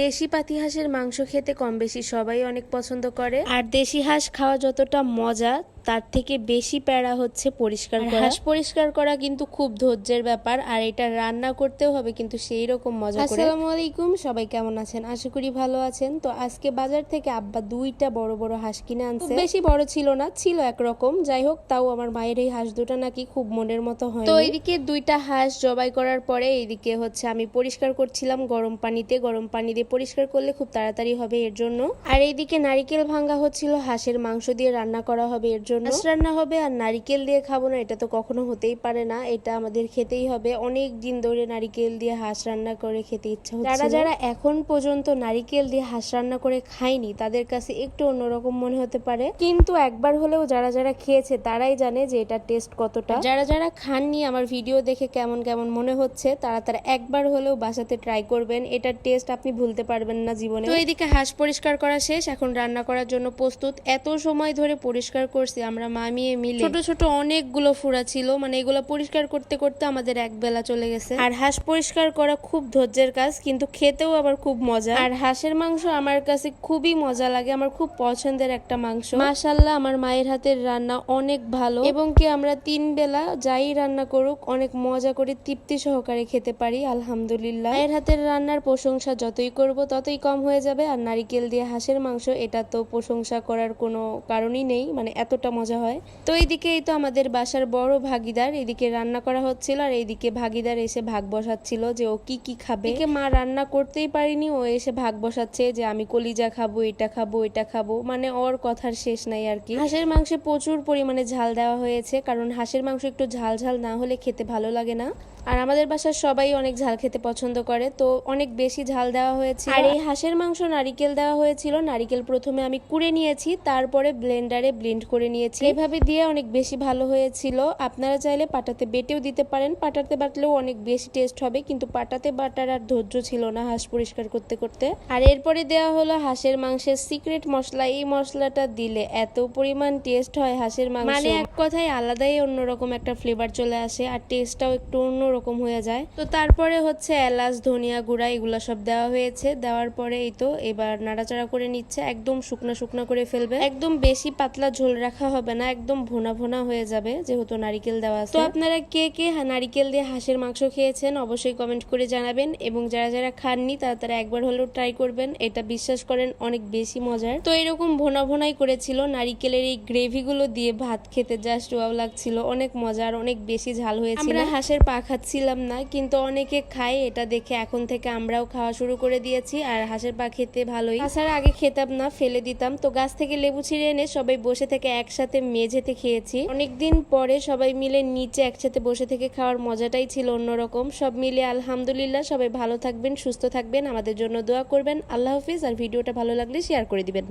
দেশি পাতি হাঁসের মাংস খেতে কম বেশি সবাই অনেক পছন্দ করে। আর দেশি হাঁস খাওয়া যতটা মজা তার থেকে বেশি প্যারা হচ্ছে পরিষ্কার করা। হাঁস পরিষ্কার করা কিন্তু খুব ধৈর্যের ব্যাপার, আর এটা রান্না করতেও হবে কিন্তু সেই রকম মজা করে। আসসালামু আলাইকুম, সবাই কেমন আছেন? আশা করি ভালো আছেন। তো আজকে বাজার থেকে আব্বা দুইটা বড় বড় হাঁস কিনে আনছে। বেশি বড় ছিল না, ছিল একরকম। যাই হোক, তাও আমার মায়ের এই হাঁস দুটো নাকি খুব মনের মতো হয়। তো এইদিকে দুইটা হাঁস জবাই করার পরে এইদিকে হচ্ছে আমি পরিষ্কার করছিলাম গরম পানিতে। গরম পানি দিয়ে পরিষ্কার করলে খুব তাড়াতাড়ি হবে এর জন্য। আর এইদিকে নারিকেল ভাঙ্গা হচ্ছিল, হাঁসের মাংস দিয়ে রান্না করা হবে এর জন্য। হাঁস রান্না হবে আর নারিকেল দিয়ে খাবো না, এটা তো কখনো হতেই পারে না। এটা আমাদের খেতেই হবে। অনেক দিন ধরে নারিকেল দিয়ে হাঁস রান্না করে খেতে ইচ্ছা হচ্ছে। যারা যারা এখন পর্যন্ত নারিকেল দিয়ে হাঁস রান্না করে খায়নি তাদের কাছে একটু অন্যরকম মনে হতে পারে, কিন্তু একবার হলেও যারা যারা খেয়েছে তারাই জানে যে এটা টেস্ট কতটা। যারা যারা খাননি, আমার ভিডিও দেখে কেমন কেমন মনে হচ্ছে, তারা তারা একবার হলেও বাসাতে ট্রাই করবেন। এটার টেস্ট আপনি ভুলতে পারবেন না জীবনে। তো এইদিকে হাঁস পরিষ্কার করা শেষ, এখন রান্না করার জন্য প্রস্তুত। এত সময় ধরে পরিষ্কার করছি আমরা মামিয়ে মিলে। ছোট ছোট অনেকগুলো ফুঁড়া ছিল, মানে এগুলো পরিষ্কার করতে করতে আমাদের এক বেলা চলে গেছে। আর হাঁস পরিষ্কার করা খুব ধৈর্যের কাজ, কিন্তু খেতেও আবার খুব মজা। আর হাঁসের মাংস আমার কাছে খুবই মজা লাগে, আমার খুব পছন্দের একটা মাংস। মাশাআল্লাহ, আমার মায়ের হাতের রান্না অনেক ভালো, এবং কি আমরা 3 বেলা যাই রান্না করুক অনেক মজা করে তৃপ্তি সহকারে খেতে পারি আলহামদুলিল্লাহ। মায়ের হাতের রান্নার প্রশংসা যতই করব ততই কম হয়ে যাবে। আর নারিকেল দিয়ে হাঁসের মাংস, এটা তো প্রশংসা করার কোনো কারণই নেই, মানে এতটা মজা হয়। তো এইদিকে এই তো আমাদের বাসার বড় ভাগিদার এদিকে রান্না করা হচ্ছিল, আর এইদিকে ভাগিদার এসে ভাগ বসাচ্ছিল যে ও কি কি খাবে। এদিকে মা রান্না করতেই পারিনি, ও এসে ভাগ বসাচ্ছে যে আমি কলিজা খাবো, এটা খাবো, এটা খাবো, মানে ওর কথার শেষ নাই আর কি। হাঁসের মাংসে প্রচুর পরিমাণে ঝাল দেওয়া হয়েছে, কারণ হাঁসের মাংস একটু ঝাল ঝাল না হলে খেতে ভালো লাগে না। আর আমাদের বাসার সবাই অনেক ঝাল খেতে পছন্দ করে, তো অনেক বেশি ঝাল দেওয়া হয়েছে। আর এই হাঁসের মাংস নারিকেল দেওয়া হয়েছিল। নারিকেল প্রথমে আমি কুড়ে নিয়েছি, তারপরে ব্লেন্ডারে ব্লেন্ড করে নিয়েছি। এইভাবে দিয়ে অনেক বেশি ভালো হয়েছিল। আপনারা চাইলে পাটাতে বেটেও দিতে পারেন, পাটাতে বাটলেও অনেক বেশি টেস্ট হবে, কিন্তু পাটাতে বাটার আর ধৈর্য ছিল না হাঁস পরিষ্কার করতে করতে। আর এরপরে দেওয়া হলো হাঁসের মাংসের সিক্রেট মশলা। এই মশলাটা দিলে এত পরিমাণ টেস্ট হয় হাঁসের মাংস, মানে এক কথায় আলাদাই অন্যরকম একটা ফ্লেভার চলে আসে, আর টেস্টটাও একটু অন্যরকম হয়ে যায়। তো তারপরে হচ্ছে এলাচ, ধনিয়া গুঁড়া এগুলো সব দেওয়া হয়েছে। দেওয়ার পরে এই তো এবার নাড়াচাড়া করে নিচ্ছে। একদম শুকনা শুকনা করে ফেলবে, একদম বেশি পাতলা ঝোল রাখা হবে না, একদম ভোনা ভোনা হয়ে যাবে যেহেতু নারিকেল দেওয়া আছে। তো আপনারা কে কে নারিকেল দিয়ে হাঁসের মাংস খেয়েছেন অবশ্যই কমেন্ট করে জানাবেন, এবং যারা যারা খাননি তারা তারা একবার হলেও ট্রাই করবেন। এটা বিশ্বাস করেন অনেক বেশি মজার। তো এরকম ভোনা ভোনাই করেছিল, নারিকেলের এই গ্রেভি গুলো দিয়ে ভাত খেতে জাস্ট ওয়াও লাগছিল, অনেক মজার, অনেক বেশি ঝাল হয়েছিল। আমরা হাঁসের পা খাচ্ছিলাম না, কিন্তু অনেকে খায়, এটা দেখে এখন থেকে আমরাও খাওয়া শুরু করে দিয়েছি। আর হাঁসের পা খেতে ভালোই, তাছাড়া আগে খেতাম না, ফেলে দিতাম। তো গাছ থেকে লেবু ছিঁড়ে এনে সবাই বসে থেকে একসাথে মেঝেতে খেয়েছি। অনেকদিন পরে সবাই মিলে নিচে একসাথে বসে থেকে খাওয়ার মজাটাই ছিল অন্যরকম। সব মিলে আলহামদুলিল্লাহ। সবাই ভালো থাকবেন, সুস্থ থাকবেন, আমাদের জন্য দোয়া করবেন। আল্লাহ হাফিজ। আর ভিডিওটা ভালো লাগলে শেয়ার করে দিবেন।